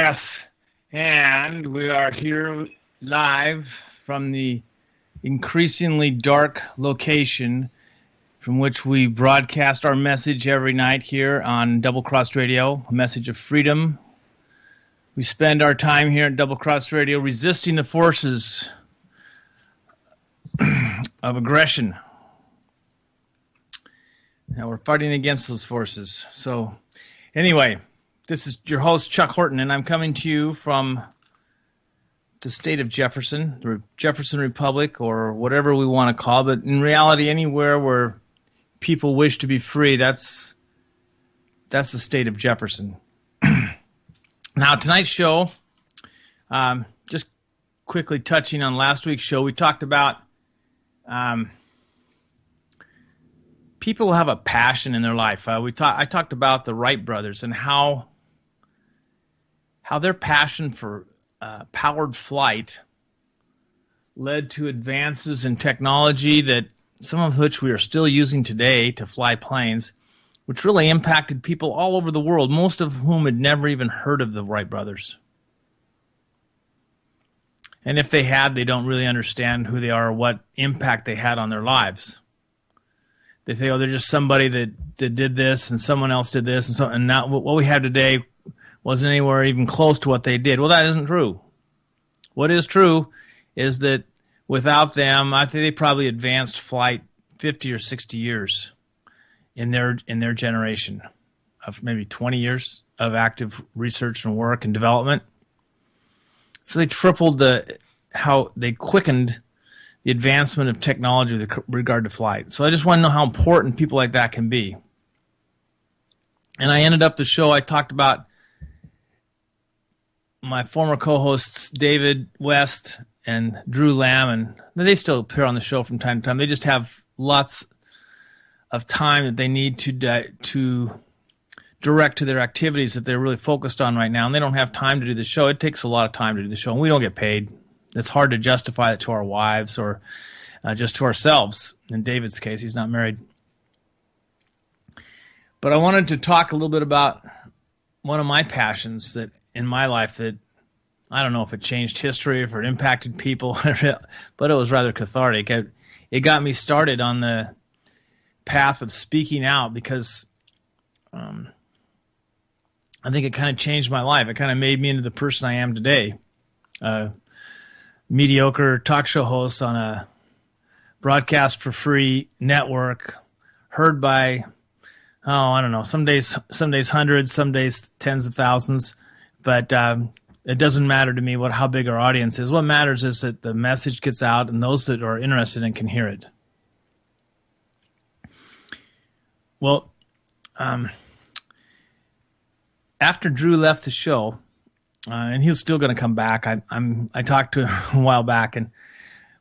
Yes, and we are here live from the increasingly dark location from which we broadcast our message every night here on Double Cross Radio, a message of freedom. We spend our time here at Double Cross Radio resisting the forces of aggression. Now we're fighting against those forces. So anyway, this is your host, Chuck Horton, and I'm coming to you from the state of Jefferson, the Jefferson Republic, or whatever we want to call it. But in reality, anywhere where people wish to be free, that's the state of Jefferson. Now, tonight's show, just quickly touching on last week's show, we talked about people have a passion in their life. I talked about the Wright brothers and how their passion for powered flight led to advances in technology that some of which we are still using today to fly planes, which really impacted people all over the world, most of whom had never even heard of the Wright brothers. And if they had, they don't really understand who they are or what impact they had on their lives. They think, oh, they're just somebody that did this and someone else did this, and now what we have today wasn't anywhere even close to what they did. Well, that isn't true. What is true is that without them, I think they probably advanced flight 50 or 60 years in their generation of maybe 20 years of active research and work and development. So they tripled how they quickened the advancement of technology with regard to flight. So I just want to know how important people like that can be. And I ended up the show, I talked about my former co-hosts, David West and Drew Lamb, and they still appear on the show from time to time. They just have lots of time that they need to direct to their activities that they're really focused on right now, and they don't have time to do the show. It takes a lot of time to do the show, and we don't get paid. It's hard to justify it to our wives or just to ourselves. In David's case, he's not married. But I wanted to talk a little bit about one of my passions that in my life that I don't know if it changed history, if it impacted people, but it was rather cathartic. It got me started on the path of speaking out because I think it kind of changed my life. It kind of made me into the person I am today. Mediocre talk show host on a broadcast for free network, heard by, I don't know, some days hundreds, some days tens of thousands, but it doesn't matter to me how big our audience is. What matters is that the message gets out and those that are interested in can hear it. Well, after Drew left the show, and he's still going to come back. I talked to him a while back, and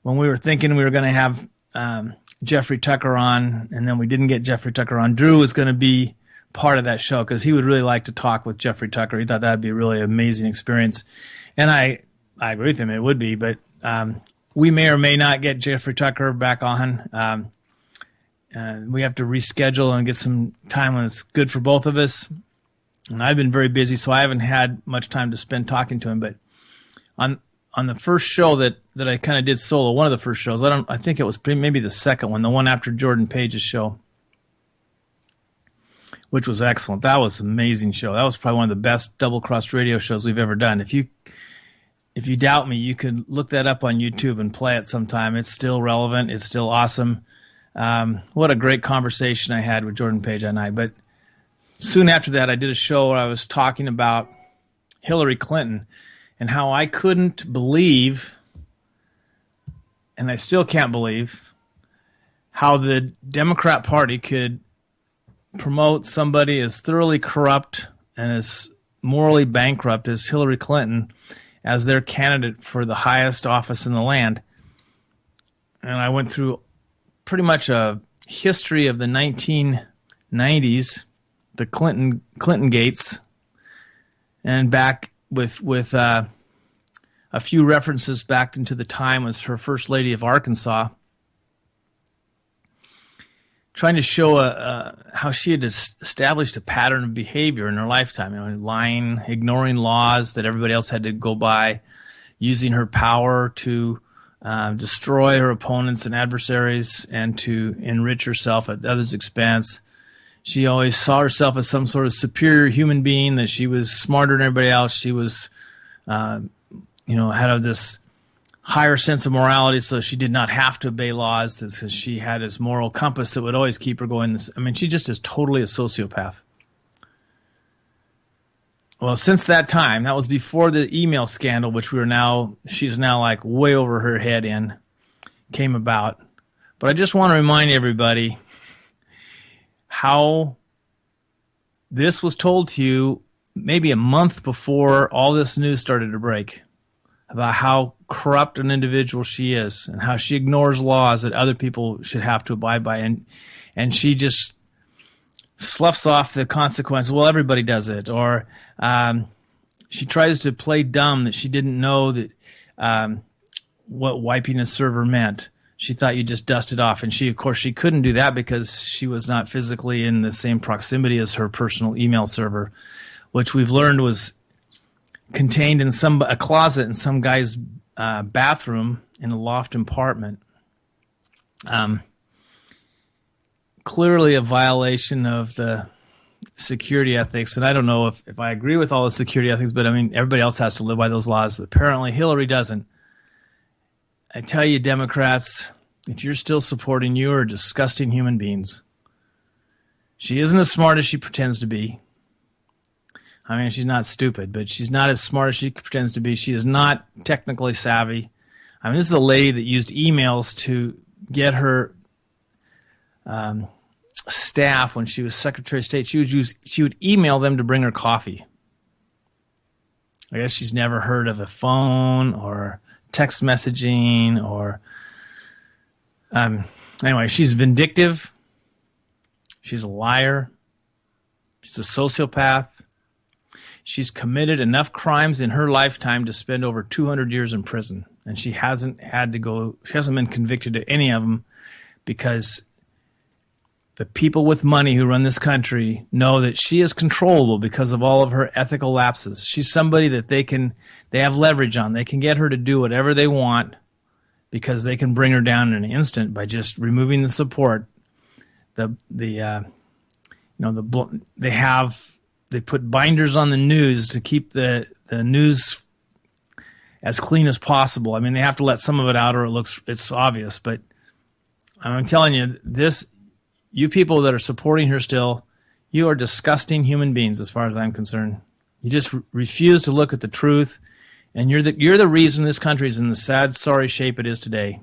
when we were thinking we were going to have Jeffrey Tucker on, and then we didn't get Jeffrey Tucker on, Drew was going to be part of that show because he would really like to talk with Jeffrey Tucker. He thought that would be a really amazing experience, and I agree with him. It would be, but we may or may not get Jeffrey Tucker back on. We have to reschedule and get some time when it's good for both of us. And I've been very busy, so I haven't had much time to spend talking to him. But on the first show that I kind of did solo, one of the first shows, I think it was maybe the second one, the one after Jordan Page's show, which was excellent. That was an amazing show. That was probably one of the best Double Cross Radio shows we've ever done. If you doubt me, you could look that up on YouTube and play it sometime. It's still relevant. It's still awesome. What a great conversation I had with Jordan Page that night. But soon after that, I did a show where I was talking about Hillary Clinton and how I couldn't believe, and I still can't believe, how the Democrat Party could promote somebody as thoroughly corrupt and as morally bankrupt as Hillary Clinton as their candidate for the highest office in the land. And I went through pretty much a history of the 1990s, the Clinton Gates, and back with a few references back into the time as her First Lady of Arkansas. trying to show how she had established a pattern of behavior in her lifetime, lying, ignoring laws that everybody else had to go by, using her power to destroy her opponents and adversaries and to enrich herself at others' expense. She always saw herself as some sort of superior human being, that she was smarter than everybody else. She was, had this higher sense of morality, so she did not have to obey laws because she had this moral compass that would always keep her going. She just is totally a sociopath. Well, since that time, that was before the email scandal, which she's now like way over her head in, came about. But I just want to remind everybody how this was told to you maybe a month before all this news started to break about how corrupt an individual she is and how she ignores laws that other people should have to abide by. And she just sloughs off the consequences. Well, everybody does it. Or she tries to play dumb that she didn't know that what wiping a server meant. She thought you just dust it off. And of course, she couldn't do that because she was not physically in the same proximity as her personal email server, which we've learned was contained in a closet in some guy's bathroom in a loft apartment. Clearly a violation of the security ethics. And I don't know if I agree with all the security ethics, but everybody else has to live by those laws. Apparently Hillary doesn't. I tell you, Democrats, if you're still supporting, you are disgusting human beings. She isn't as smart as she pretends to be. She's not stupid, but she's not as smart as she pretends to be. She is not technically savvy. This is a lady that used emails to get her staff when she was Secretary of State. She would email them to bring her coffee. I guess she's never heard of a phone or text messaging or anyway, she's vindictive. She's a liar. She's a sociopath. She's committed enough crimes in her lifetime to spend over 200 years in prison, and she hasn't been convicted of any of them because the people with money who run this country know that she is controllable because of all of her ethical lapses. She's somebody that they have leverage on. They can get her to do whatever they want because they can bring her down in an instant by just removing the support. They put binders on the news to keep the news as clean as possible. They have to let some of it out or it's obvious. But I'm telling you, you people that are supporting her still, you are disgusting human beings as far as I'm concerned. You just refuse to look at the truth, and you're the reason this country is in the sad, sorry shape it is today.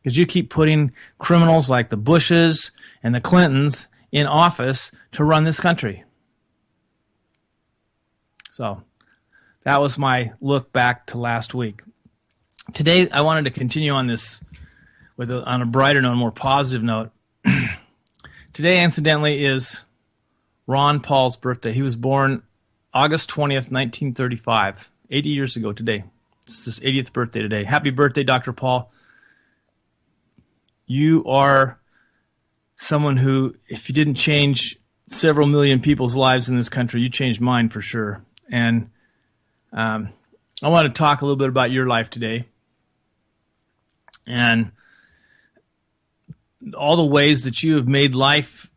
Because you keep putting criminals like the Bushes and the Clintons in office to run this country. So that was my look back to last week. Today, I wanted to continue on this on a brighter note, more positive note. Today, incidentally, is Ron Paul's birthday. He was born August 20th, 1935, 80 years ago today. It's his 80th birthday today. Happy birthday, Dr. Paul. You are someone who, if you didn't change several million people's lives in this country, you changed mine for sure. And I want to talk a little bit about your life today and all the ways that you have made life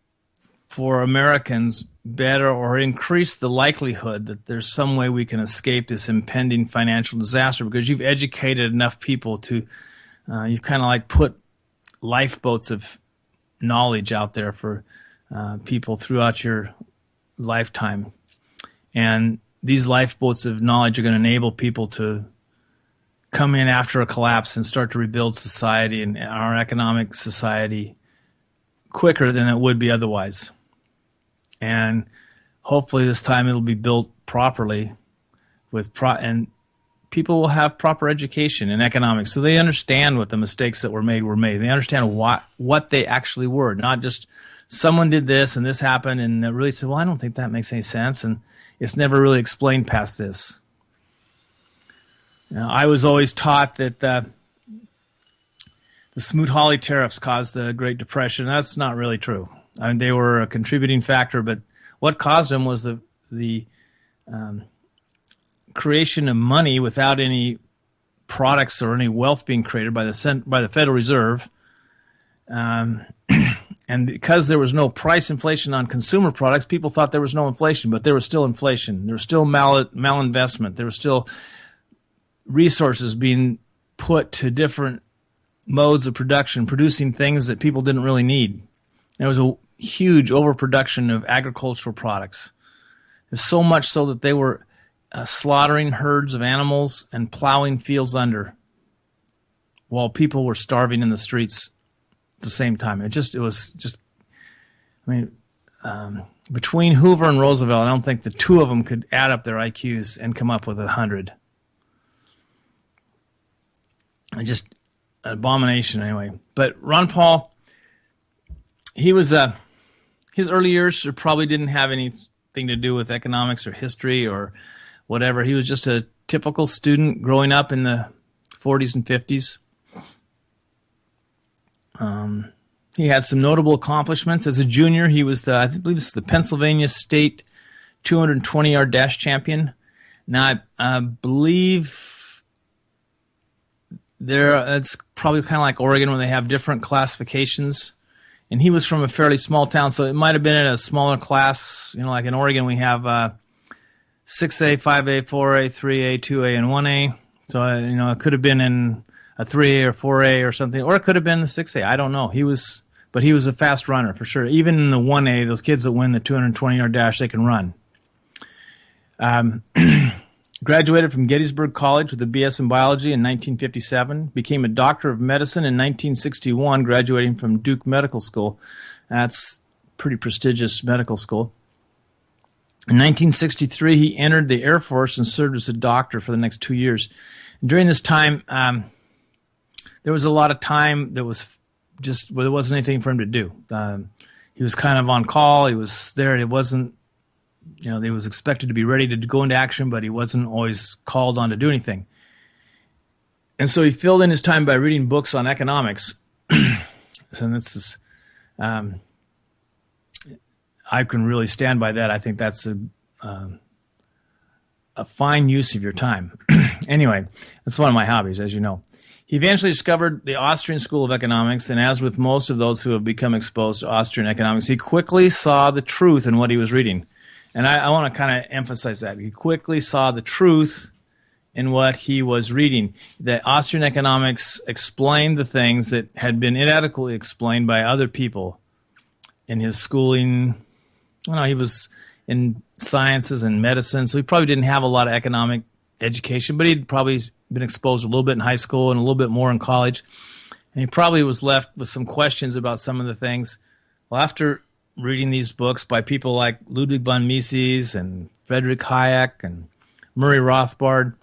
for Americans better or increase the likelihood that there's some way we can escape this impending financial disaster because you've educated enough people to, you've kind of like put lifeboats of knowledge out there for people throughout your lifetime. And these lifeboats of knowledge are going to enable people to come in after a collapse and start to rebuild society and our economic society quicker than it would be otherwise. And hopefully this time it'll be built properly and people will have proper education in economics so they understand what the mistakes that were made. They understand what they actually were, not just someone did this and this happened and they really said, well, I don't think that makes any sense, and it's never really explained past this. I was always taught that the Smoot-Hawley tariffs caused the Great Depression. That's not really true. I mean, they were a contributing factor, but what caused them was the creation of money without any products or any wealth being created by the Federal Reserve. And because there was no price inflation on consumer products, people thought there was no inflation, but there was still inflation. There was still malinvestment. There was still resources being put to different modes of production, producing things that people didn't really need. There was a huge overproduction of agricultural products. There's so much so that they were slaughtering herds of animals and plowing fields under while people were starving in the streets at the same time. Between Hoover and Roosevelt, I don't think the two of them could add up their IQs and come up with 100. Just an abomination anyway. But Ron Paul, he was his early years probably didn't have anything to do with economics or history or whatever. He was just a typical student growing up in the 40s and 50s. He had some notable accomplishments. As a junior, he was I believe this is the Pennsylvania State 220-yard dash champion. Now, I believe it's probably kind of like Oregon when they have different classifications. And he was from a fairly small town, so it might have been in a smaller class. You know, like in Oregon, we have 6A, 5A, 4A, 3A, 2A, and 1A. So, it could have been in a 3A or 4A or something, or it could have been the 6A. I don't know. He was a fast runner for sure. Even in the 1A, those kids that win the 220-yard dash, they can run. Graduated from Gettysburg College with a BS in biology in 1957. Became a doctor of medicine in 1961, graduating from Duke Medical School. That's a pretty prestigious medical school. In 1963, he entered the Air Force and served as a doctor for the next 2 years. And during this time, there was a lot of time that was just there wasn't anything for him to do. He was kind of on call. He was there. It wasn't, he was expected to be ready to go into action, but he wasn't always called on to do anything. And so he filled in his time by reading books on economics. So this is, I can really stand by that. I think that's a fine use of your time. Anyway, that's one of my hobbies, as you know. He eventually discovered the Austrian School of Economics, and as with most of those who have become exposed to Austrian economics, he quickly saw the truth in what he was reading. And I want to kind of emphasize that. He quickly saw the truth in what he was reading. That Austrian economics explained the things that had been inadequately explained by other people in his schooling. He was in sciences and medicine, so he probably didn't have a lot of economic education, but he'd probably been exposed a little bit in high school and a little bit more in college. And he probably was left with some questions about some of the things. Well, after reading these books by people like Ludwig von Mises and Friedrich Hayek and Murray Rothbard,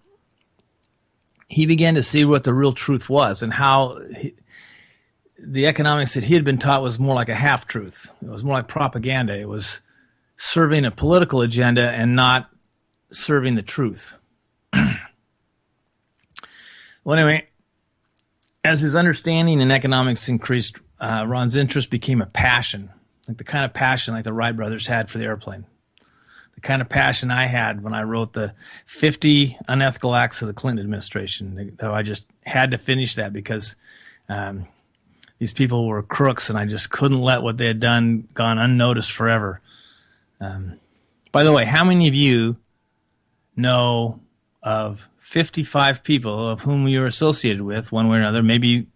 he began to see what the real truth was and how the economics that he had been taught was more like a half-truth. It was more like propaganda. It was serving a political agenda and not serving the truth. Well, anyway, as his understanding in economics increased, Ron's interest became a passion, like the kind of passion like the Wright brothers had for the airplane. The kind of passion I had when I wrote the 50 unethical acts of the Clinton administration. Though I just had to finish that because these people were crooks, and I just couldn't let what they had done gone unnoticed forever. By the way, how many of you know of 55 people of whom you're associated with one way or another, maybe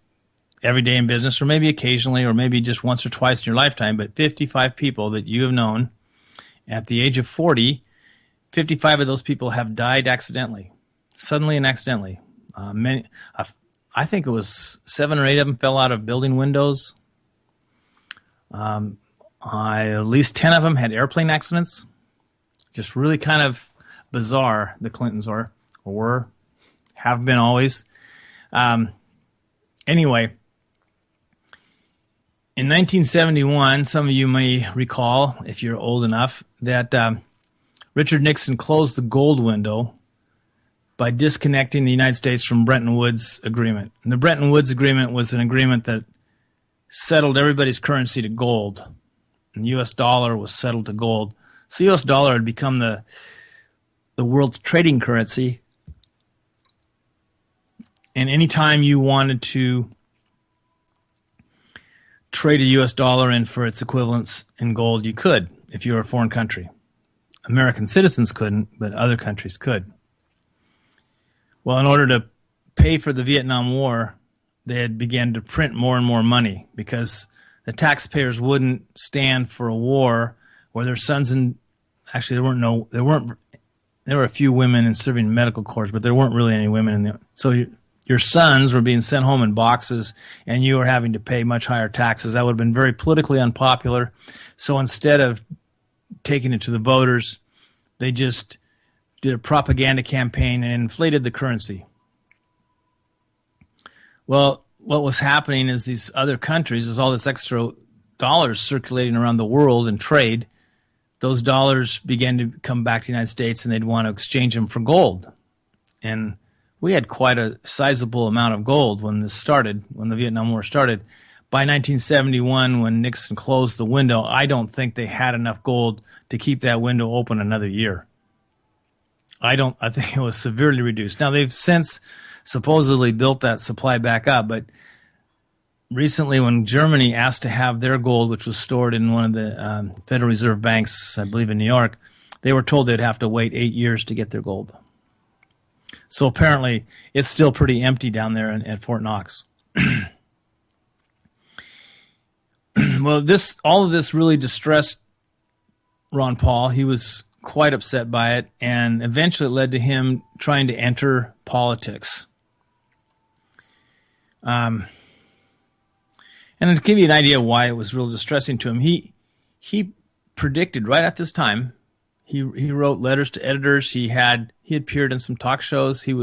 every day in business or maybe occasionally or maybe just once or twice in your lifetime, but 55 people that you have known at the age of 40, 55 of those people have died accidentally, suddenly and accidentally. I think it was 7 or 8 of them fell out of building windows. At least 10 of them had airplane accidents. Just really kind of bizarre, the Clintons were, have been always. Anyway, in 1971, some of you may recall, if you're old enough, that Richard Nixon closed the gold window by disconnecting the United States from Bretton Woods Agreement. And the Bretton Woods Agreement was an agreement that settled everybody's currency to gold. And the U.S. dollar was settled to gold. So the U.S. dollar had become the world's trading currency. And anytime you wanted to trade a U.S. dollar in for its equivalents in gold, you could if you were a foreign country. American citizens couldn't, but other countries could. Well, in order to pay for the Vietnam War, they had began to print more and more money because the taxpayers wouldn't stand for a war where their sons and actually there were a few women in serving medical corps, but there weren't really any women in the so your sons were being sent home in boxes and you were having to pay much higher taxes. That would have been very politically unpopular. So instead of taking it to the voters, they just did a propaganda campaign and inflated the currency. Well, what was happening is these other countries, there's all this extra dollars circulating around the world in trade. Those dollars began to come back to the United States and they'd want to exchange them for gold. And we had quite a sizable amount of gold when the Vietnam War started. By 1971, when Nixon closed the window, I don't think they had enough gold to keep that window open another year. I think it was severely reduced. Now, they've since supposedly built that supply back up, but recently when Germany asked to have their gold, which was stored in one of the Federal Reserve banks, I believe in New York, they were told they'd have to wait 8 years to get their gold. So apparently it's still pretty empty down there at Fort Knox. Well, all of this really distressed Ron Paul. He was quite upset by it, and eventually it led to him trying to enter politics. And to give you an idea why it was really distressing to him, he predicted right at this time. He wrote letters to editors. He appeared in some talk shows. He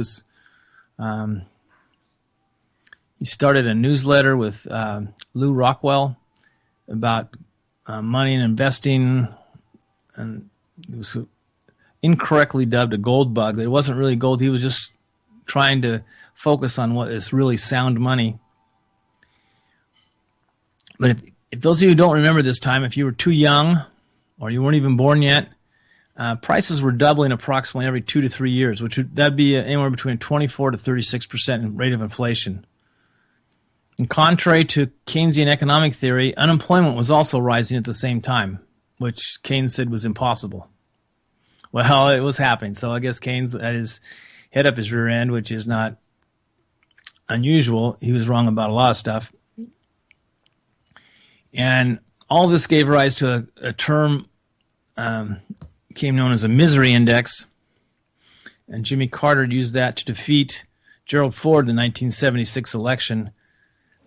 started a newsletter with Lou Rockwell about money and investing, and it was incorrectly dubbed a gold bug. It wasn't really gold. He was just trying to focus on what is really sound money. But if those of you who don't remember this time, if you were too young or you weren't even born yet, prices were doubling approximately every 2 to 3 years, that'd be anywhere between 24 to 36% rate of inflation. And contrary to Keynesian economic theory, unemployment was also rising at the same time, which Keynes said was impossible. Well, it was happening. So I guess Keynes had his head up his rear end, which is not unusual. He was wrong about a lot of stuff. And all this gave rise to a term became known as a misery index. And Jimmy Carter used that to defeat Gerald Ford in the 1976 election.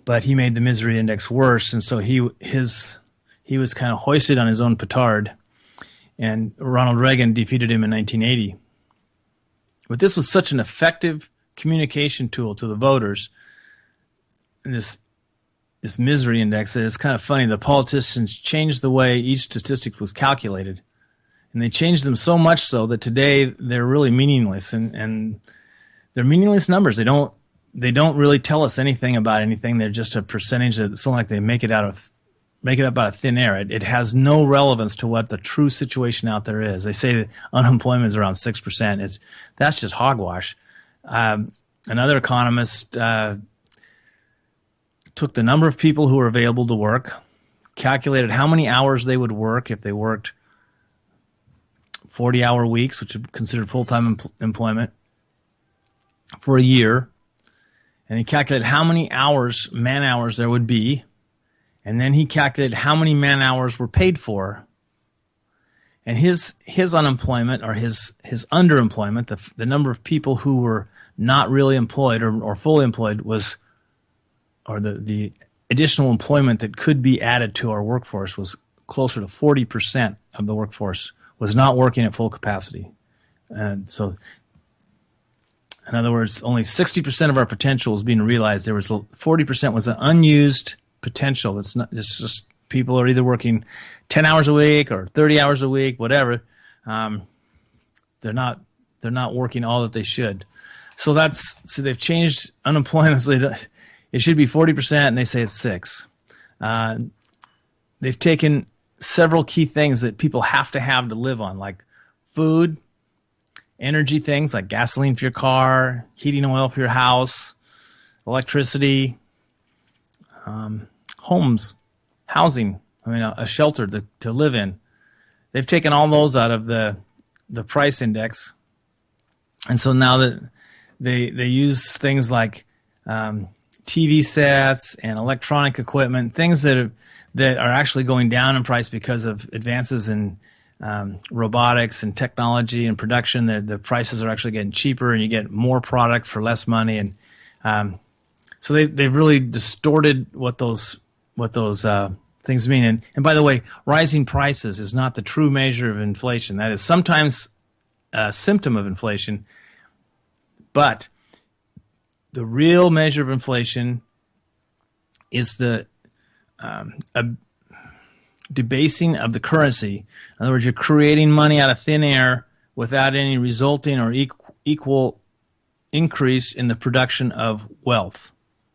But he made the misery index worse, and so he was kind of hoisted on his own petard, and Ronald Reagan defeated him in 1980. But this was such an effective communication tool to the voters, this misery index, that it's kind of funny. The politicians changed the way each statistic was calculated, and they changed them so much so that today they're really meaningless, and they're meaningless numbers. They don't really tell us anything about anything. They're just a percentage that it's like they make it up out of thin air. It has no relevance to what the true situation out there is. They say that unemployment is around 6%. That's just hogwash. Another economist took the number of people who were available to work, calculated how many hours they would work if they worked 40-hour weeks, which is considered full-time employment, for a year. And he calculated how many man hours there would be. And then he calculated how many man hours were paid for. And his unemployment, or his underemployment, the number of people who were not really employed or fully employed or the additional employment that could be added to our workforce was closer to 40% of the workforce was not working at full capacity. And so, in other words, only 60% of our potential was being realized. There was 40% was an unused potential. It's just people are either working 10 hours a week or 30 hours a week, whatever. They're not working all that they should. So they've changed unemployment. So it should be 40%, and they say it's 6. They've taken several key things that people have to live on, like food, energy things like gasoline for your car, heating oil for your house, electricity, homes, housing. I mean, a shelter to live in. They've taken all those out of the price index, and so now that they use things like TV sets and electronic equipment, things that are actually going down in price because of advances in robotics and technology and production. The prices are actually getting cheaper, and you get more product for less money. And so they've really distorted what those things mean. And by the way, rising prices is not the true measure of inflation. That is sometimes a symptom of inflation, but the real measure of inflation is the debasing of the currency. In other words, you're creating money out of thin air without any resulting or equal increase in the production of wealth.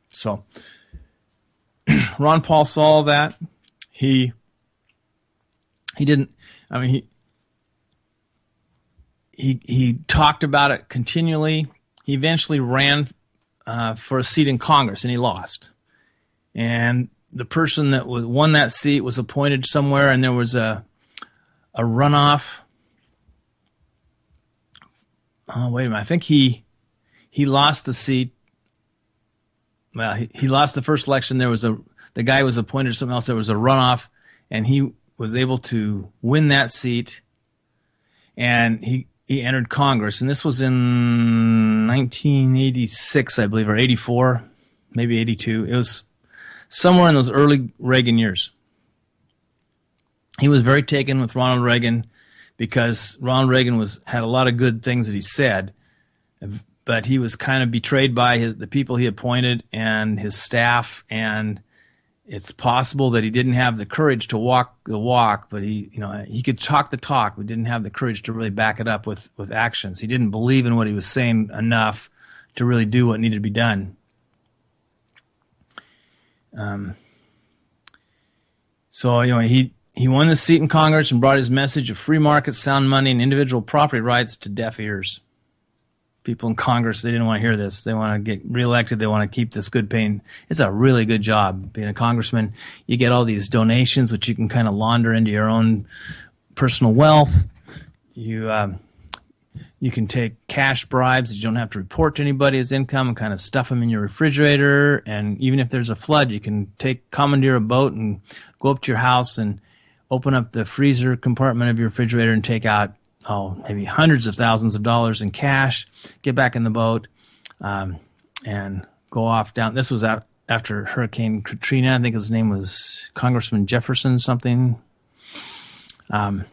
So Ron Paul saw that. He didn't. I mean, he talked about it continually. He eventually ran for a seat in Congress, and he lost. And the person that won that seat was appointed somewhere, and there was a runoff. Oh, wait a minute. I think he lost the seat. Well, he lost the first election. The guy was appointed to something else. There was a runoff, and he was able to win that seat, and he entered Congress. And this was in 1986, I believe, or 84, maybe 82. It was somewhere in those early Reagan years. He was very taken with Ronald Reagan because Ronald Reagan had a lot of good things that he said, but he was kind of betrayed by the people he appointed and his staff, and it's possible that he didn't have the courage to walk the walk, but he could talk the talk, but didn't have the courage to really back it up with actions. He didn't believe in what he was saying enough to really do what needed to be done. So he won the seat in Congress and brought his message of free market, sound money, and individual property rights to deaf ears. People in Congress, they didn't want to hear this. They want to get reelected. They want to keep this good paying. It's a really good job being a congressman. You get all these donations, which you can kind of launder into your own personal wealth. You can take cash bribes that you don't have to report to anybody as income and kind of stuff them in your refrigerator. And even if there's a flood, you can commandeer a boat and go up to your house and open up the freezer compartment of your refrigerator and take out maybe hundreds of thousands of dollars in cash, get back in the boat, and go off down. This was after Hurricane Katrina. I think his name was Congressman Jefferson something of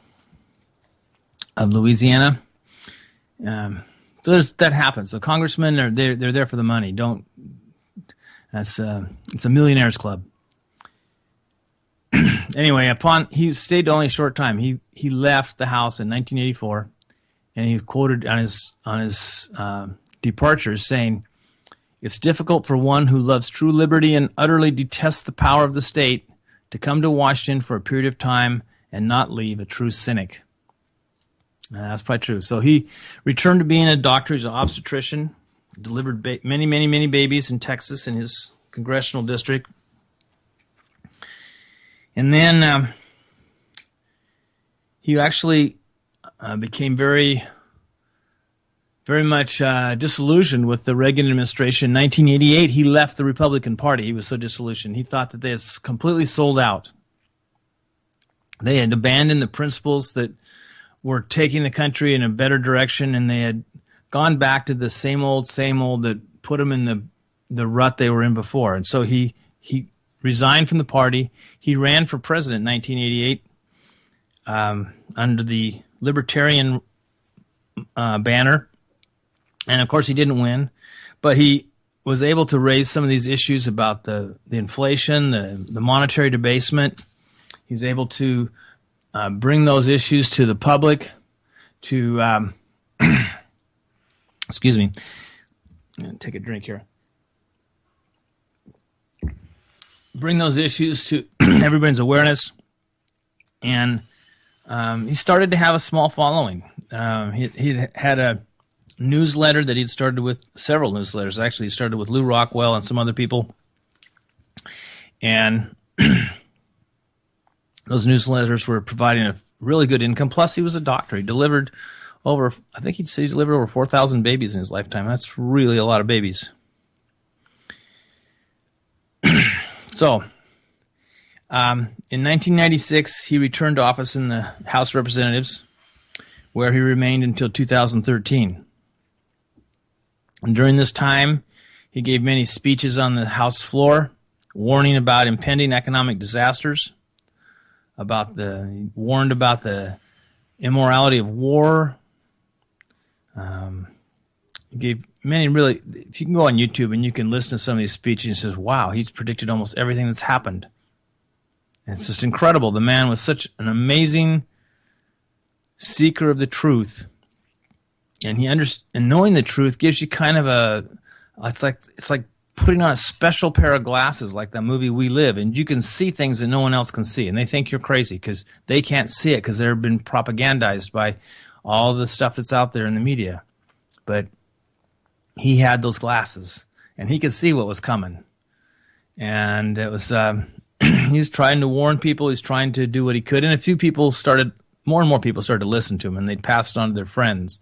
Louisiana. So that happens. So congressmen they're there for the money. It's a millionaires club. Anyway, he stayed only a short time. He left the House in 1984, and he quoted on his departure saying, "It's difficult for one who loves true liberty and utterly detests the power of the state to come to Washington for a period of time and not leave a true cynic." That's probably true. So he returned to being a doctor. He's an obstetrician, delivered many, many, many babies in Texas in his congressional district. And then he actually became very, very much disillusioned with the Reagan administration. In 1988, he left the Republican Party. He was so disillusioned. He thought that they had completely sold out. They had abandoned the principles that were taking the country in a better direction, and they had gone back to the same old that put them in the rut they were in before. And so he resigned from the party. He ran for president in 1988 under the Libertarian banner. And, of course, he didn't win. But he was able to raise some of these issues about the inflation, the monetary debasement. He's able to bring those issues to the public, to excuse me, Take a drink here. Bring those issues to everybody's awareness. And he started to have a small following. He had a newsletter that he'd started with, several newsletters. Actually, he started with Lou Rockwell and some other people. And those newsletters were providing a really good income. Plus, he was a doctor. He delivered over 4,000 babies in his lifetime. That's really a lot of babies. So, in 1996, he returned to office in the House of Representatives, where he remained until 2013. And during this time, he gave many speeches on the House floor, warning about impending economic disasters, he warned about the immorality of war. He gave many really, if you can go on YouTube and you can listen to some of these speeches, he says, wow, he's predicted almost everything that's happened. And it's just incredible. The man was such an amazing seeker of the truth. And and knowing the truth gives you kind of it's like putting on a special pair of glasses like that movie We Live, and you can see things that no one else can see, and they think you're crazy because they can't see it because they've been propagandized by all the stuff that's out there in the media. But he had those glasses, and he could see what was coming. And it was he was trying to warn people. He was trying to do what he could, and more and more people started to listen to him, and they'd pass it on to their friends.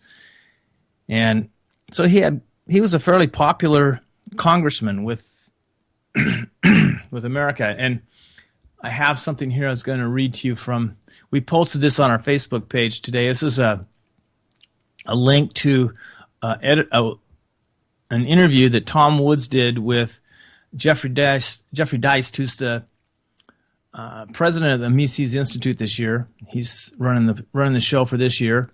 And so he was a fairly popular congressman with America. And I have something here I was going to read to you from. We posted this on our Facebook page today. This is a link to an interview that Tom Woods did with Jeffrey Deist, who's the president of the Mises Institute this year. He's running the show for this year.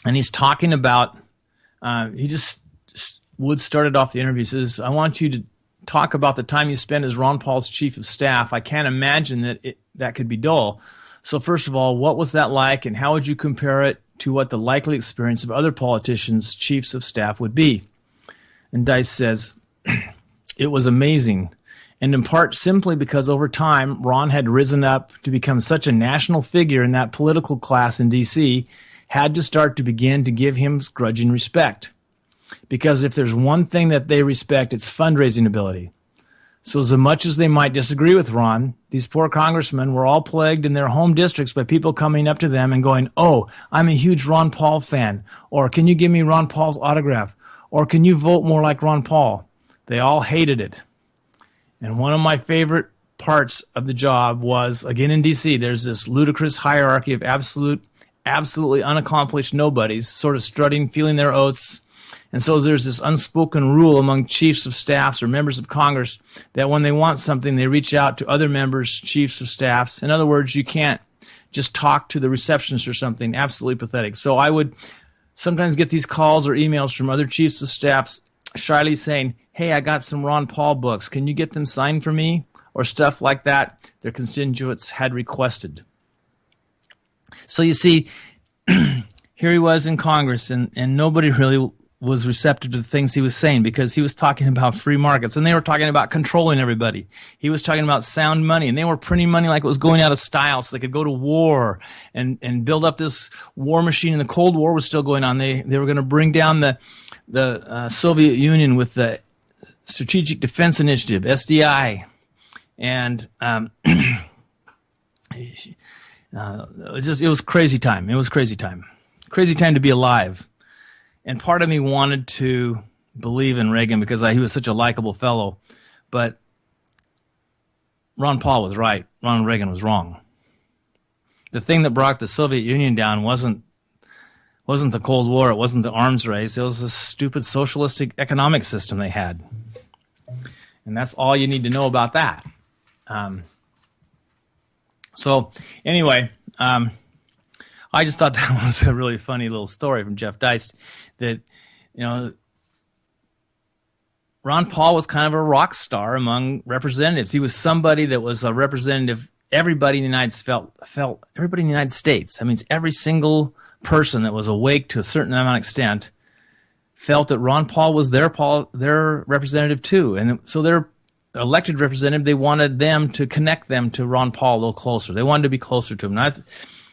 And he's talking about, Woods started off the interview. He says, I want you to talk about the time you spent as Ron Paul's chief of staff. I can't imagine that could be dull. So first of all, what was that like, and how would you compare it to what the likely experience of other politicians' chiefs of staff would be? And Deist says, it was amazing, and in part simply because over time, Ron had risen up to become such a national figure in that political class in D.C., had to start to begin to give him grudging respect. Because if there's one thing that they respect, it's fundraising ability. So as much as they might disagree with Ron, these poor congressmen were all plagued in their home districts by people coming up to them and going, oh, I'm a huge Ron Paul fan, or can you give me Ron Paul's autograph, or can you vote more like Ron Paul? They all hated it. And one of my favorite parts of the job was, again in D.C., there's this ludicrous hierarchy of absolutely unaccomplished nobodies sort of strutting, feeling their oats. And so there's this unspoken rule among chiefs of staffs or members of Congress that when they want something, they reach out to other members, chiefs of staffs. In other words, you can't just talk to the receptionist or something. Absolutely pathetic. So I would sometimes get these calls or emails from other chiefs of staffs shyly saying, hey, I got some Ron Paul books. Can you get them signed for me? Or stuff like that their constituents had requested. So you see, here he was in Congress, and nobody really was receptive to the things he was saying because he was talking about free markets, and they were talking about controlling everybody. He was talking about sound money, and they were printing money like it was going out of style so they could go to war and build up this war machine. And the Cold War was still going on. They were going to bring down the Soviet Union with the Strategic Defense Initiative, SDI. And it was crazy time. It was crazy time. Crazy time to be alive. And part of me wanted to believe in Reagan because he was such a likable fellow. But Ron Paul was right. Ronald Reagan was wrong. The thing that brought the Soviet Union down wasn't the Cold War. It wasn't the arms race. It was the stupid socialistic economic system they had. And that's all you need to know about that. So anyway, I just thought that was a really funny little story from Jeff Deist that, Ron Paul was kind of a rock star among representatives. He was somebody that was a representative. Everybody in the United States. That means every single person that was awake to a certain amount of extent felt that Ron Paul was their representative too. And so their elected representative, they wanted them to connect them to Ron Paul a little closer. They wanted to be closer to him. Now,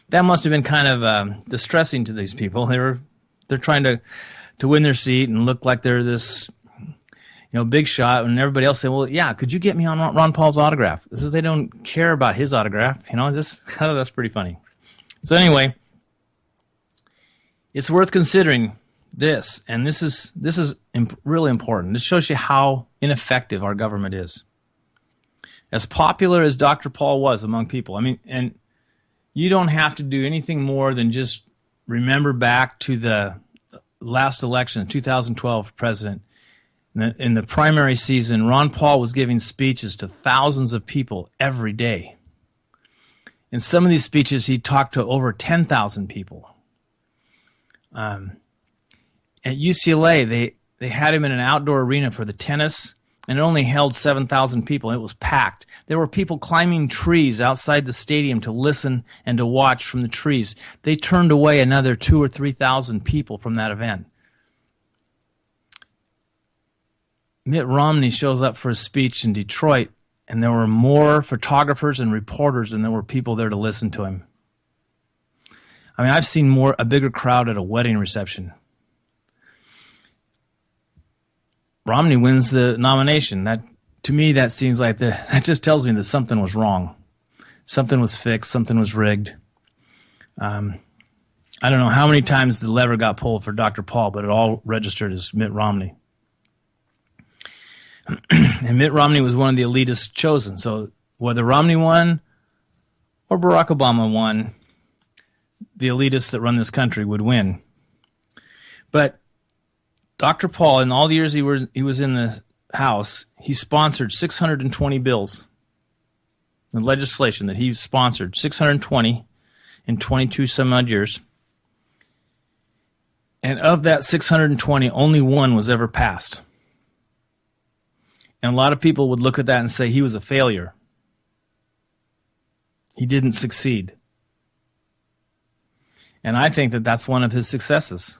that must have been kind of distressing to these people. They're trying to win their seat and look like they're this big shot, and everybody else say, well, yeah, could you get me on Ron Paul's autograph? This is, they don't care about his autograph. That's pretty funny. So anyway, it's worth considering this, and this is really important. This shows you how ineffective our government is. As popular as Dr. Paul was among people, and you don't have to do anything more than just remember back to the last election, 2012 president. In the primary season, Ron Paul was giving speeches to thousands of people every day. In some of these speeches, he talked to over 10,000 people. At UCLA, they had him in an outdoor arena for the tennis, and it only held 7,000 people. It was packed. There were people climbing trees outside the stadium to listen and to watch from the trees. They turned away another 2,000 or 3,000 people from that event. Mitt Romney shows up for a speech in Detroit, and there were more photographers and reporters than there were people there to listen to him. I've seen a bigger crowd at a wedding reception. Romney wins the nomination. To me, that seems like that just tells me that something was wrong. Something was fixed. Something was rigged. I don't know how many times the lever got pulled for Dr. Paul, but it all registered as Mitt Romney. And Mitt Romney was one of the elitists chosen. So whether Romney won or Barack Obama won, the elitists that run this country would win. But Dr. Paul, in all the years he was in the House, he sponsored 620 bills. The legislation that he sponsored, 620 in 22 some odd years. And of that 620, only one was ever passed. And a lot of people would look at that and say he was a failure. He didn't succeed. And I think that that's one of his successes,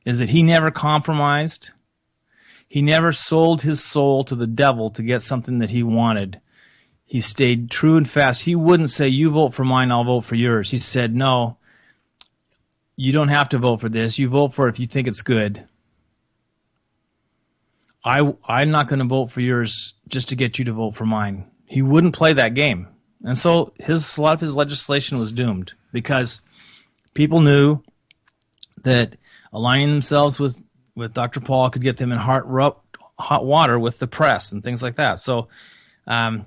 is that he never compromised. He never sold his soul to the devil to get something that he wanted. He stayed true and fast. He wouldn't say, you vote for mine, I'll vote for yours. He said, no, you don't have to vote for this. You vote for it if you think it's good. I'm not going to vote for yours just to get you to vote for mine. He wouldn't play that game. And so a lot of his legislation was doomed because people knew that aligning themselves with Dr. Paul could get them in hot water with the press and things like that. So in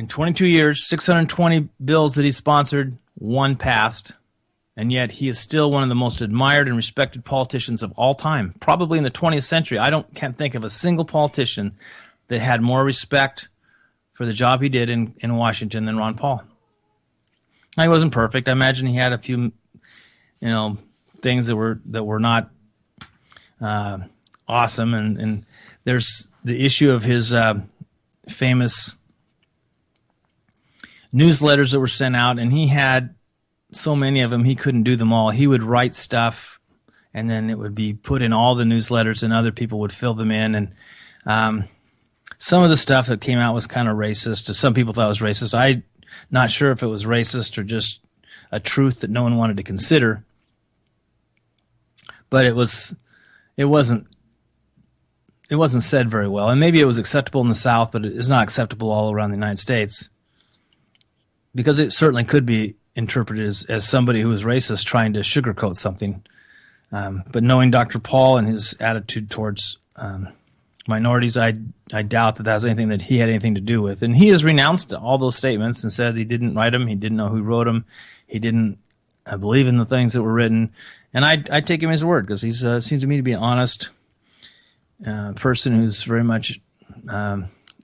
22 years, 620 bills that he sponsored, one passed. And yet he is still one of the most admired and respected politicians of all time, probably in the 20th century. Can't think of a single politician that had more respect for the job he did in Washington than Ron Paul. Now, he wasn't perfect. I imagine he had a few, things that were not awesome. And there's the issue of his famous newsletters that were sent out, and he had so many of them, he couldn't do them all. He would write stuff, and then it would be put in all the newsletters, and other people would fill them in. And some of the stuff that came out was kind of racist. Some people thought it was racist. I'm not sure if it was racist or just a truth that no one wanted to consider. But it wasn't said very well. And maybe it was acceptable in the South, but it is not acceptable all around the United States, because it certainly could be interpreted as somebody who was racist trying to sugarcoat something. But knowing Dr. Paul and his attitude towards minorities, I doubt that has anything that he had anything to do with. And he has renounced all those statements and said he didn't write them, he didn't know who wrote them, he didn't believe in the things that were written. And I take him as a word, because he seems to me to be an honest person who's very much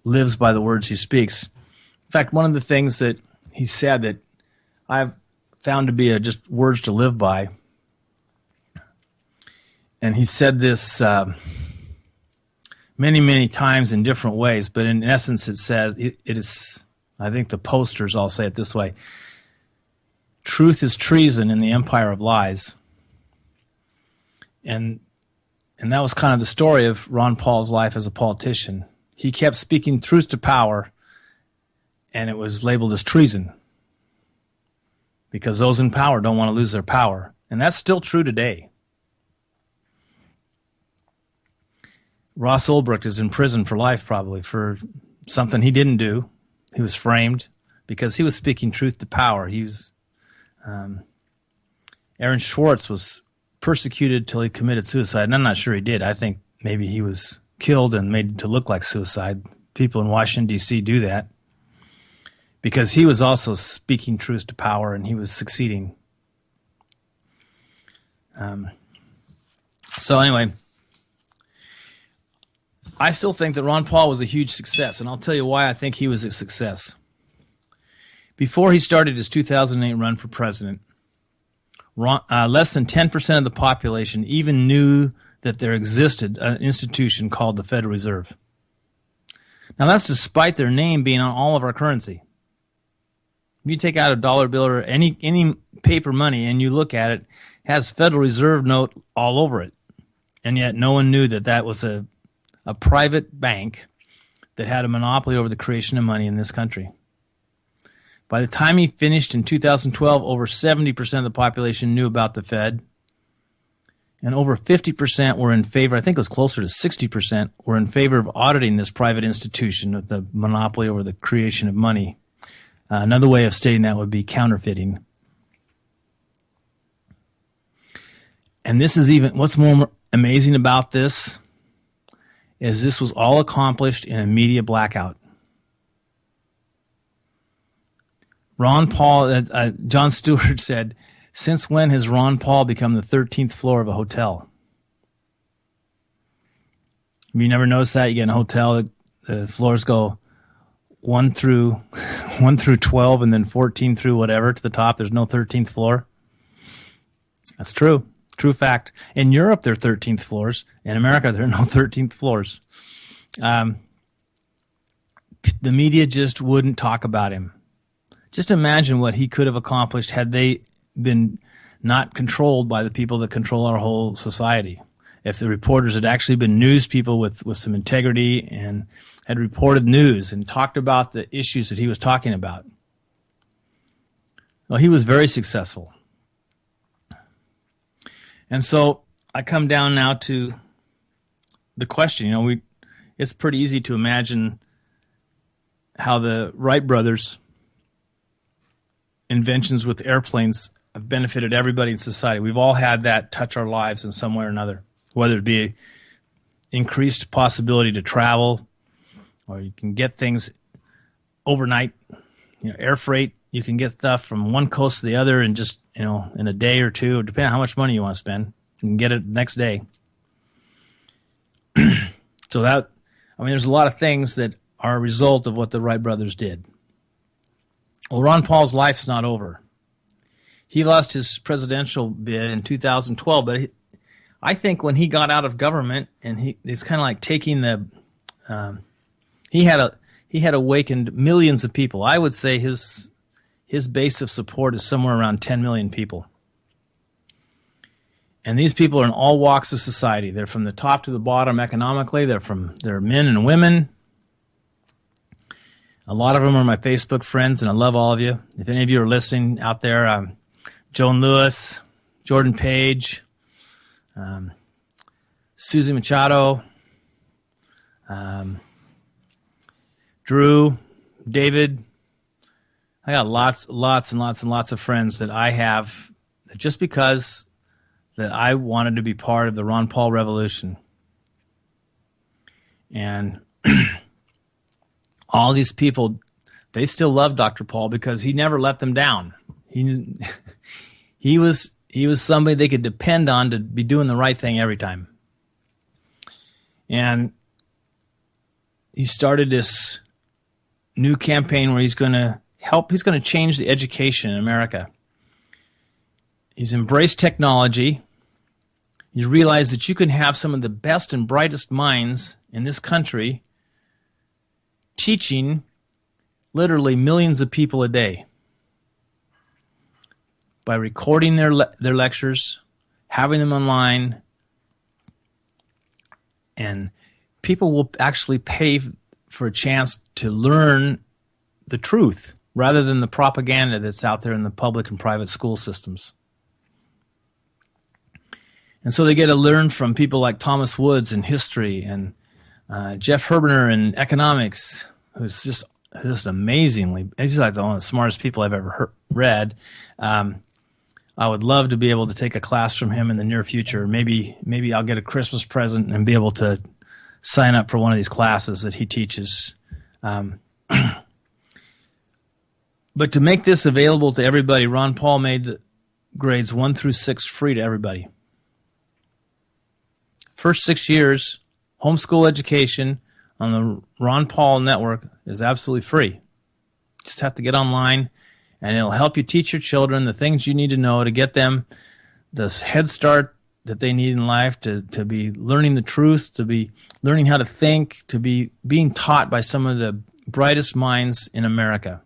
lives by the words he speaks. In fact, one of the things that he said that I've found to be just words to live by, and he said this many, many times in different ways, but in essence it says, it is, I think the posters all say it this way: truth is treason in the empire of lies. And that was kind of the story of Ron Paul's life as a politician. He kept speaking truth to power, and it was labeled as treason because those in power don't want to lose their power. And that's still true today. Ross Ulbricht is in prison for life probably for something he didn't do. He was framed because he was speaking truth to power. Aaron Swartz was persecuted till he committed suicide, and I'm not sure he did. I think maybe he was killed and made to look like suicide. People in Washington, D.C. do that because he was also speaking truth to power, and he was succeeding. So anyway, I still think that Ron Paul was a huge success, and I'll tell you why I think he was a success. Before he started his 2008 run for president, less than 10% of the population even knew that there existed an institution called the Federal Reserve. Now, that's despite their name being on all of our currency. If you take out a dollar bill or any paper money and you look at it, it has Federal Reserve note all over it. And yet no one knew that that was a private bank that had a monopoly over the creation of money in this country. By the time he finished in 2012, over 70% of the population knew about the Fed, and over 50% were in favor, I think it was closer to 60%, were in favor of auditing this private institution with the monopoly over the creation of money. Another way of stating that would be counterfeiting. And this is even, what's more amazing about this is this was all accomplished in a media blackout. Ron Paul, Jon Stewart said, since when has Ron Paul become the 13th floor of a hotel? Have you never noticed that? You get in a hotel, the floors go 1 through 12 and then 14 through whatever to the top. There's no 13th floor. That's true. True fact. In Europe, there are 13th floors. In America, there are no 13th floors. The media just wouldn't talk about him. Just imagine what he could have accomplished had they been not controlled by the people that control our whole society. If the reporters had actually been news people with some integrity and had reported news and talked about the issues that he was talking about. Well, he was very successful. And so I come down now to the question, it's pretty easy to imagine how the Wright brothers' inventions with airplanes have benefited everybody in society. We've all had that touch our lives in some way or another, whether it be increased possibility to travel, or you can get things overnight, air freight. You can get stuff from one coast to the other in just, in a day or two, depending on how much money you want to spend. You can get it next day. So there's a lot of things that are a result of what the Wright brothers did. Well, Ron Paul's life's not over. He lost his presidential bid in 2012, but I think when he got out of government, and it's kind of like taking he had awakened millions of people. I would say his base of support is somewhere around 10 million people. And these people are in all walks of society. They're from the top to the bottom economically. They're men and women. A lot of them are my Facebook friends, and I love all of you. If any of you are listening out there, Joan Lewis, Jordan Page, Susie Machado, Drew, David. I got lots and lots of friends that I have just because that I wanted to be part of the Ron Paul revolution. And all these people, they still love Dr. Paul because he never let them down. He was somebody they could depend on to be doing the right thing every time. And he started this new campaign where he's going to change the education in America. He's embraced technology. He's realized that you can have some of the best and brightest minds in this country teaching literally millions of people a day by recording their lectures, having them online, And people will actually pay for a chance to learn the truth rather than the propaganda that's out there in the public and private school systems. And so they get to learn from people like Thomas Woods in history and Jeff Herbener in economics, who's just amazingly, he's like one of the smartest people I've ever read. I would love to be able to take a class from him in the near future. Maybe I'll get a Christmas present and be able to sign up for one of these classes that he teaches. But to make this available to everybody, Ron Paul made the grades 1 through 6 free to everybody. First 6 years, homeschool education on the Ron Paul network is absolutely free. Just have to get online, and it'll help you teach your children the things you need to know to get them the head start that they need in life, to be learning the truth, to be learning how to think, to be being taught by some of the brightest minds in America.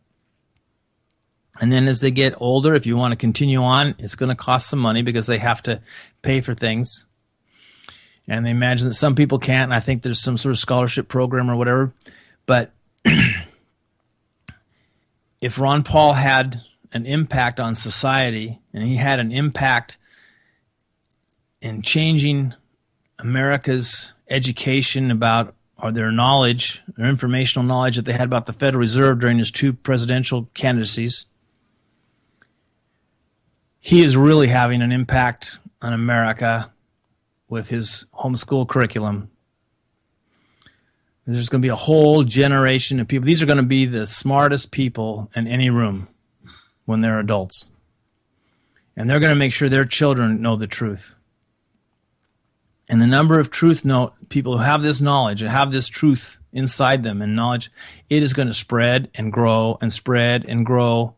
And then as they get older, if you want to continue on, it's going to cost some money because they have to pay for things. And they imagine that some people can't, and I think there's some sort of scholarship program or whatever. But if Ron Paul had an impact on society, and he had an impact in changing America's education about, or their knowledge, their informational knowledge that they had about the Federal Reserve during his 2 presidential candidacies, he is really having an impact on America with his homeschool curriculum. There's going to be a whole generation of people. These are going to be the smartest people in any room when they're adults. And they're going to make sure their children know the truth. And the number of people who have this knowledge and have this truth inside them and knowledge, it is going to spread and grow and spread and grow.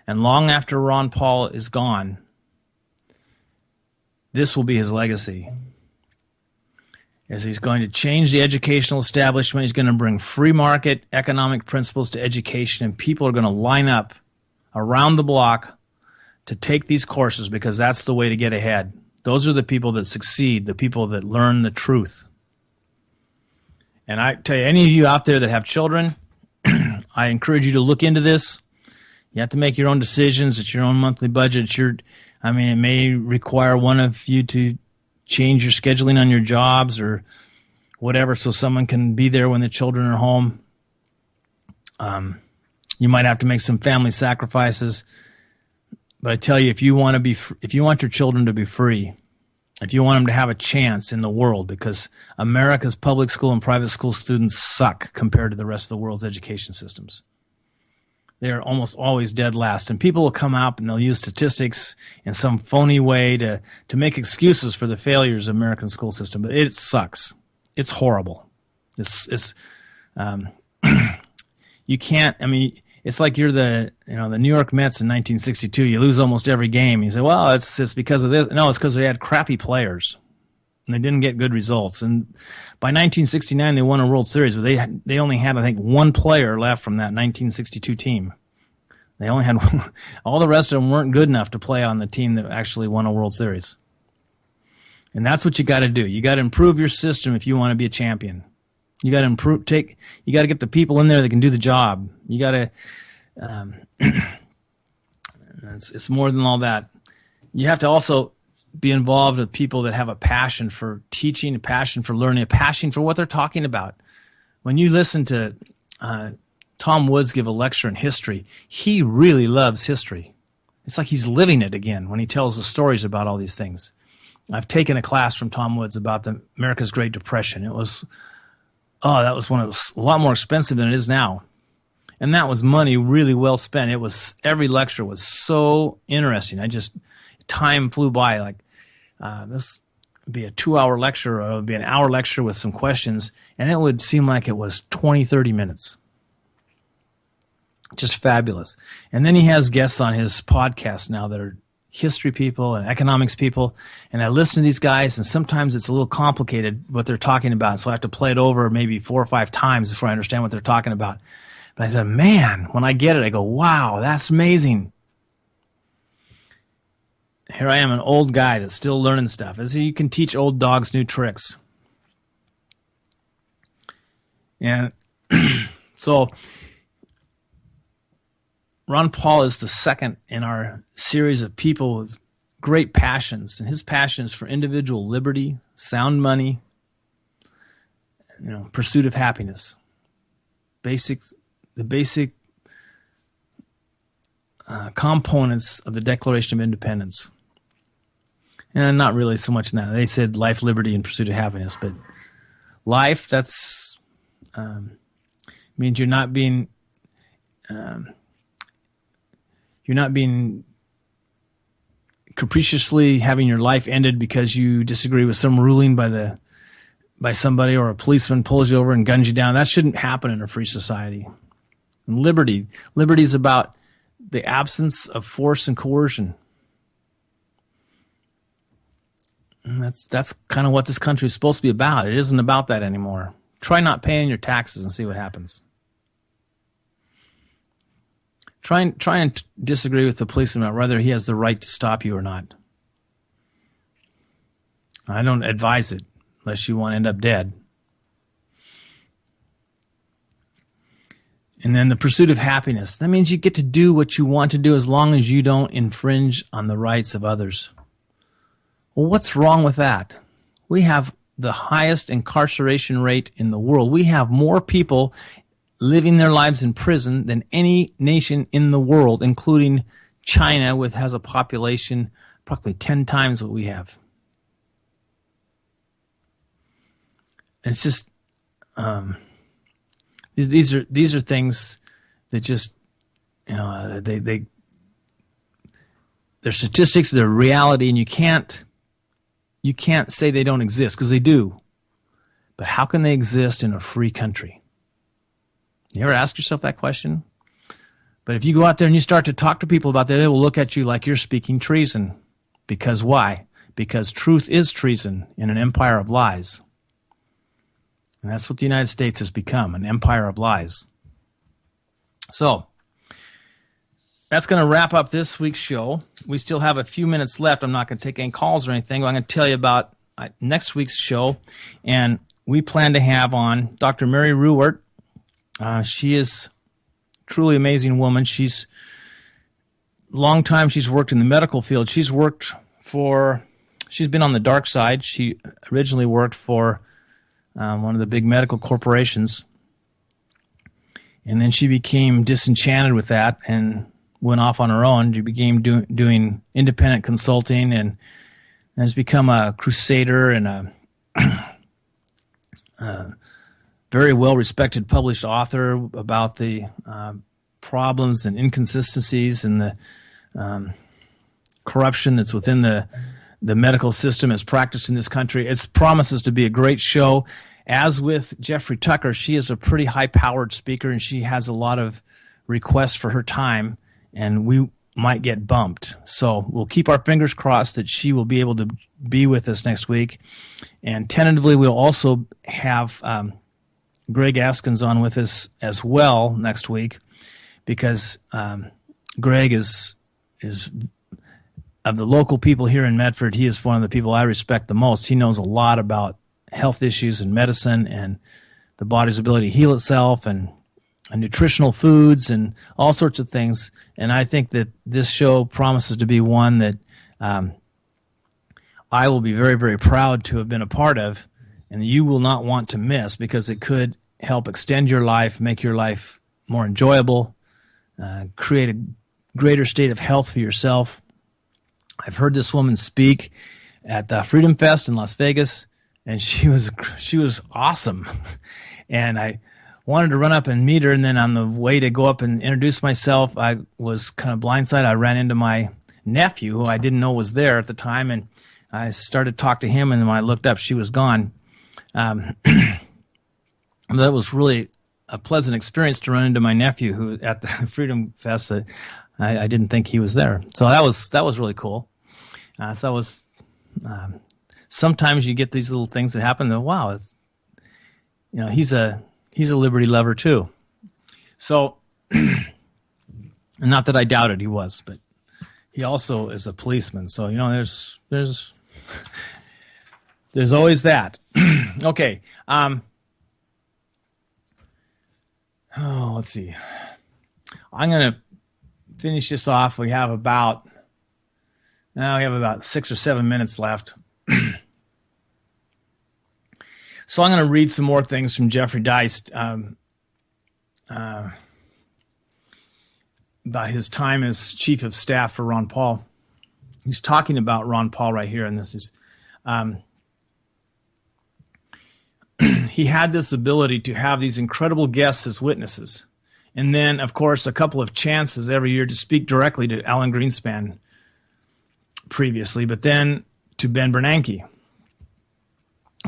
And long after Ron Paul is gone, this will be his legacy. As he's going to change the educational establishment, he's going to bring free market economic principles to education, and people are going to line up around the block to take these courses because that's the way to get ahead. Those are the people that succeed, the people that learn the truth. And I tell you, any of you out there that have children, I encourage you to look into this. You have to make your own decisions. It's your own monthly budget. It may require one of you to change your scheduling on your jobs or whatever so someone can be there when the children are home. You might have to make some family sacrifices. But I tell you, if you want your children to be free, if you want them to have a chance in the world, because America's public school and private school students suck compared to the rest of the world's education systems. They are almost always dead last. And people will come out and they'll use statistics in some phony way to make excuses for the failures of the American school system. But it sucks. It's horrible. You can't, it's like you're the New York Mets in 1962. You lose almost every game. You say, well, it's because of this. No, it's because they had crappy players. And they didn't get good results. And by 1969, they won a World Series, but they only had, I think, one player left from that 1962 team. They only had all the rest of them weren't good enough to play on the team that actually won a World Series. And that's what you got to do. You got to improve your system if you want to be a champion. You got to you got to get the people in there that can do the job. You got to. It's more than all that. You have to also be involved with people that have a passion for teaching, a passion for learning, a passion for what they're talking about. When you listen to Tom Woods give a lecture in history, he really loves history. It's like he's living it again when he tells the stories about all these things. I've taken a class from Tom Woods about America's Great Depression. That was a lot more expensive than it is now. And that was money really well spent. Every lecture was so interesting. Time flew by. This would be a 2-hour lecture, or it would be an hour lecture with some questions, and it would seem like it was 20, 30 minutes. Just fabulous. And then he has guests on his podcast now that are history people and economics people, and I listen to these guys, and sometimes it's a little complicated what they're talking about, so I have to play it over maybe 4 or 5 times before I understand what they're talking about. But I said, man, when I get it, I go, wow, that's amazing. Here I am, an old guy that's still learning stuff. As you can teach old dogs new tricks. And so Ron Paul is the second in our series of people with great passions, and his passion is for individual liberty, sound money, pursuit of happiness. The basic components of the Declaration of Independence. And not really so much in that. They said life, liberty, and pursuit of happiness, but life, that's means you're not being capriciously having your life ended because you disagree with some ruling by somebody, or a policeman pulls you over and guns you down. That shouldn't happen in a free society. And liberty is about the absence of force and coercion. And that's kind of what this country is supposed to be about. It isn't about that anymore. Try not paying your taxes and see what happens. Try and disagree with the policeman about whether he has the right to stop you or not. I don't advise it unless you want to end up dead. And then the pursuit of happiness. That means you get to do what you want to do as long as you don't infringe on the rights of others. Well, what's wrong with that? We have the highest incarceration rate in the world. We have more people living their lives in prison than any nation in the world, including China, which has a population approximately 10 times what we have. It's just these are things that just they're statistics, they're reality, and you can't say they don't exist, because they do. But how can they exist in a free country? You ever ask yourself that question? But if you go out there and you start to talk to people about that, they will look at you like you're speaking treason. Because why? Because truth is treason in an empire of lies. And that's what the United States has become, an empire of lies. So, that's going to wrap up this week's show. We still have a few minutes left. I'm not going to take any calls or anything. But I'm going to tell you about next week's show. And we plan to have on Dr. Mary Ruwart. She is a truly amazing woman. She's worked in the medical field. She's been on the dark side. She originally worked for one of the big medical corporations. And then she became disenchanted with that and went off on her own. She became doing independent consulting and has become a crusader and a very well-respected published author about the problems and inconsistencies and the corruption that's within the medical system as practiced in this country. It promises to be a great show. As with Jeffrey Tucker, she is a pretty high-powered speaker, and she has a lot of requests for her time, and we might get bumped. So we'll keep our fingers crossed that she will be able to be with us next week. And tentatively, we'll also have Greg Askins on with us as well next week, because Greg is of the local people here in Medford, he is one of the people I respect the most. He knows a lot about health issues and medicine and the body's ability to heal itself and nutritional foods and all sorts of things. And I think that this show promises to be one that I will be very, very proud to have been a part of, and you will not want to miss, because it could help extend your life, make your life more enjoyable, create a greater state of health for yourself. I've heard this woman speak at Freedom Fest in Las Vegas, and she was awesome. And I wanted to run up and meet her, and then on the way to go up and introduce myself, I was kind of blindsided. I ran into my nephew, who I didn't know was there at the time, and I started to talk to him, and then when I looked up, she was gone. That was really a pleasant experience to run into my nephew, who at the Freedom Fest, I didn't think he was there. So that was really cool. So that was sometimes you get these little things that happen. And wow, he's a liberty lover too. So, not that I doubted he was, but he also is a policeman. So there's always that. Okay. Oh, let's see. I'm going to finish this off. We have about 6 or 7 minutes left. So I'm going to read some more things from Jeffrey Deist about his time as chief of staff for Ron Paul. He's talking about Ron Paul right here, and this is he had this ability to have these incredible guests as witnesses. And then, of course, a couple of chances every year to speak directly to Alan Greenspan previously, but then to Ben Bernanke.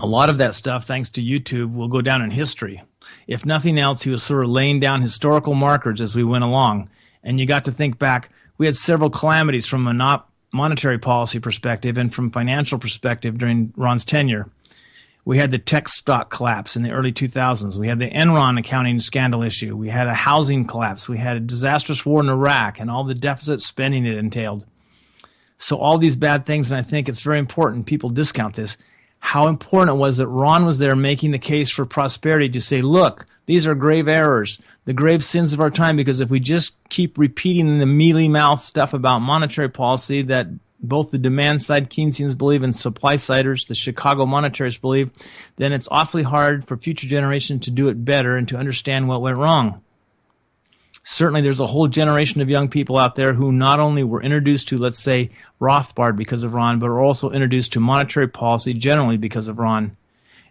A lot of that stuff, thanks to YouTube, will go down in history. If nothing else, he was sort of laying down historical markers as we went along. And you got to think back, we had several calamities from a monetary policy perspective and from financial perspective during Ron's tenure. We had the tech stock collapse in the early 2000s. We had the Enron accounting scandal issue. We had a housing collapse. We had a disastrous war in Iraq and all the deficit spending it entailed. So all these bad things, and I think it's very important people discount this, how important it was that Ron was there making the case for prosperity to say, look, these are grave errors, the grave sins of our time, because if we just keep repeating the mealy-mouthed stuff about monetary policy that both the demand side Keynesians believe and supply siders, the Chicago monetarists believe, then it's awfully hard for future generations to do it better and to understand what went wrong. Certainly there's a whole generation of young people out there who not only were introduced to, let's say, Rothbard because of Ron, but are also introduced to monetary policy generally because of Ron.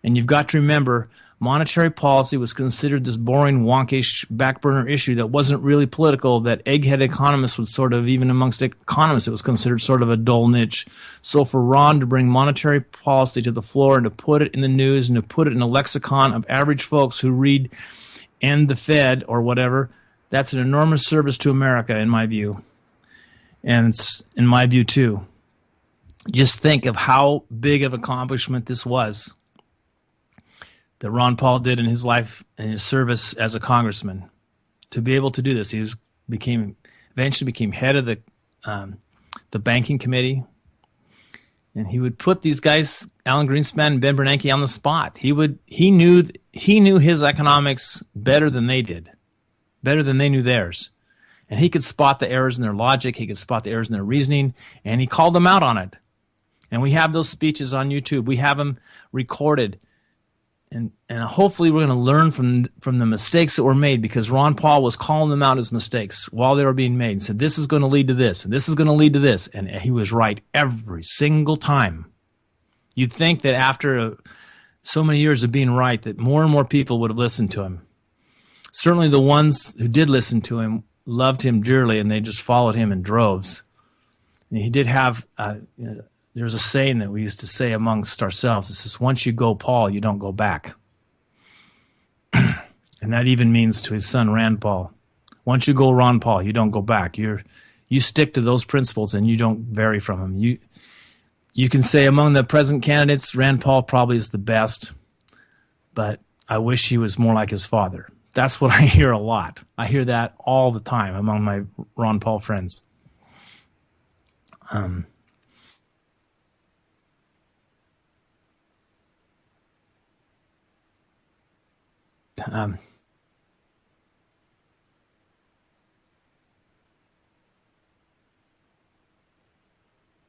And you've got to remember, monetary policy was considered this boring, wonkish, backburner issue that wasn't really political, that egghead economists would sort of, even amongst economists, it was considered sort of a dull niche. So for Ron to bring monetary policy to the floor and to put it in the news and to put it in a lexicon of average folks who read End the Fed or whatever, that's an enormous service to America, in my view. And it's in my view, too. Just think of how big of an accomplishment this was that Ron Paul did in his life and his service as a congressman. To be able to do this, he eventually became head of the banking committee, and he would put these guys, Alan Greenspan and Ben Bernanke, on the spot. He knew his economics better than they did, better than they knew theirs. And he could spot the errors in their logic, he could spot the errors in their reasoning, and he called them out on it. And we have those speeches on YouTube. We have them recorded. And hopefully we're going to learn from the mistakes that were made, because Ron Paul was calling them out as mistakes while they were being made and said, this is going to lead to this, and this is going to lead to this. And he was right every single time. You'd think that after so many years of being right, that more and more people would have listened to him. Certainly the ones who did listen to him loved him dearly, and they just followed him in droves. And he did have... there's a saying that we used to say amongst ourselves. It says, once you go Paul, you don't go back. And that even means to his son, Rand Paul. Once you go Ron Paul, you don't go back. You stick to those principles and you don't vary from them. You can say among the present candidates, Rand Paul probably is the best, but I wish he was more like his father. That's what I hear a lot. I hear that all the time among my Ron Paul friends.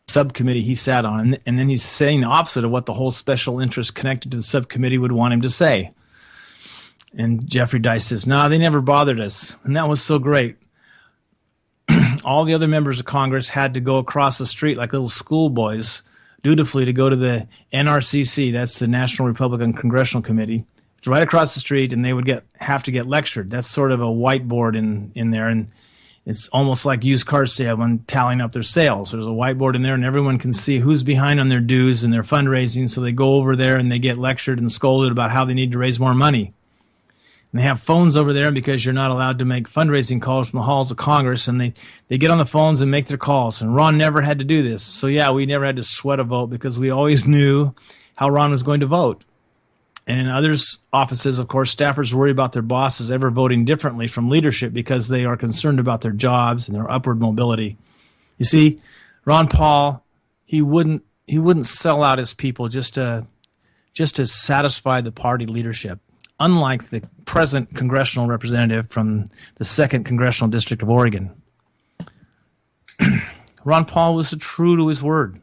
Subcommittee he sat on, and then he's saying the opposite of what the whole special interest connected to the subcommittee would want him to say. And Jeffrey Deist says, no, they never bothered us. And that was so great. All the other members of Congress had to go across the street like little schoolboys, dutifully, to go to the NRCC, that's the National Republican Congressional Committee. It's right across the street, and they would have to get lectured. That's sort of a whiteboard in there, and it's almost like used car sale when tallying up their sales. There's a whiteboard in there, and everyone can see who's behind on their dues and their fundraising, so they go over there and they get lectured and scolded about how they need to raise more money. And they have phones over there because you're not allowed to make fundraising calls from the halls of Congress, and they get on the phones and make their calls. And Ron never had to do this. So, yeah, we never had to sweat a vote because we always knew how Ron was going to vote. And in others' offices, of course, staffers worry about their bosses ever voting differently from leadership because they are concerned about their jobs and their upward mobility. You see, Ron Paul, he wouldn't sell out his people just to satisfy the party leadership. unlike the present congressional representative from the 2nd Congressional District of Oregon. Ron Paul was true to his word.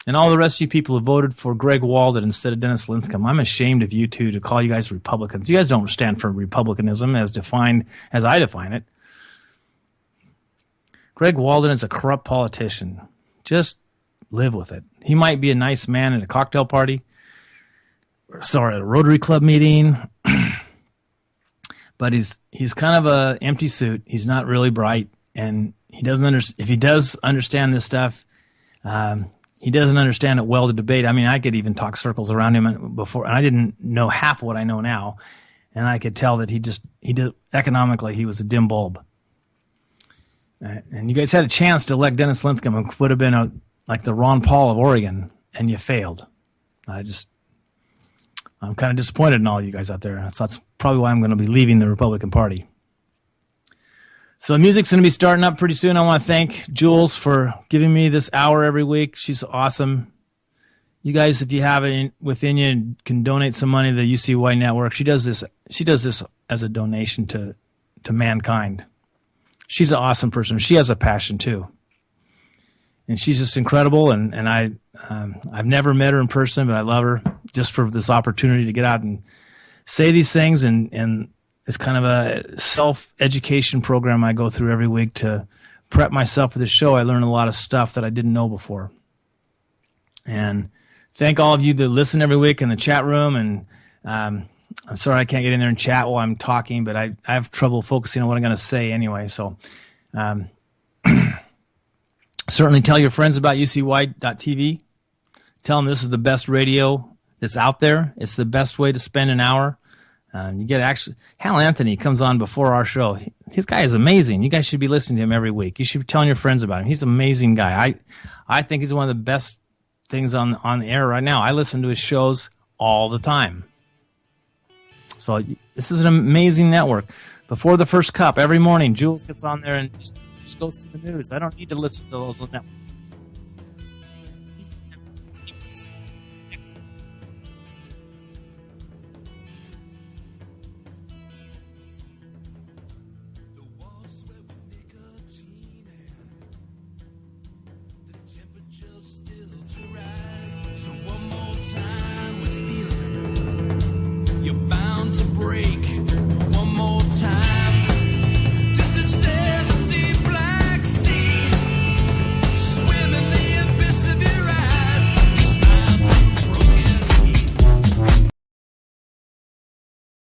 And all the rest of you people who voted for Greg Walden instead of Dennis Linthicum, I'm ashamed of you two to call you guys Republicans. You guys don't stand for Republicanism as I define it. Greg Walden is a corrupt politician. Just live with it. He might be a nice man at a cocktail party, at a Rotary Club meeting, but he's kind of a empty suit. He's not really bright, and he doesn't if he does understand this stuff, he doesn't understand it well to debate. I mean, I could even talk circles around him before, and I didn't know half of what I know now, and I could tell that he did economically, he was a dim bulb. And you guys had a chance to elect Dennis Linthicum, who would have been like the Ron Paul of Oregon, and you failed. I'm kind of disappointed in all you guys out there. That's probably why I'm going to be leaving the Republican Party. So the music's going to be starting up pretty soon. I want to thank Jules for giving me this hour every week. She's awesome. You guys, if you have it within you, can donate some money to the UCY Network. She does this as a donation to mankind. She's an awesome person. She has a passion too, and she's just incredible. And I've never met her in person, but I love her just for this opportunity to get out and say these things. And it's kind of a self-education program I go through every week to prep myself for this show. I learn a lot of stuff that I didn't know before. And thank all of you that listen every week in the chat room. And I'm sorry I can't get in there and chat while I'm talking, but I have trouble focusing on what I'm going to say anyway. So certainly tell your friends about UCY.tv. Tell them this is the best radio that's out there. It's the best way to spend an hour. You get Hal Anthony comes on before our show. This guy is amazing. You guys should be listening to him every week. You should be telling your friends about him. He's an amazing guy. I think he's one of the best things on the air right now. I listen to his shows all the time. So this is an amazing network. Before the first cup, every morning, Jules gets on there and just goes through the news. I don't need to listen to those networks. So one more time.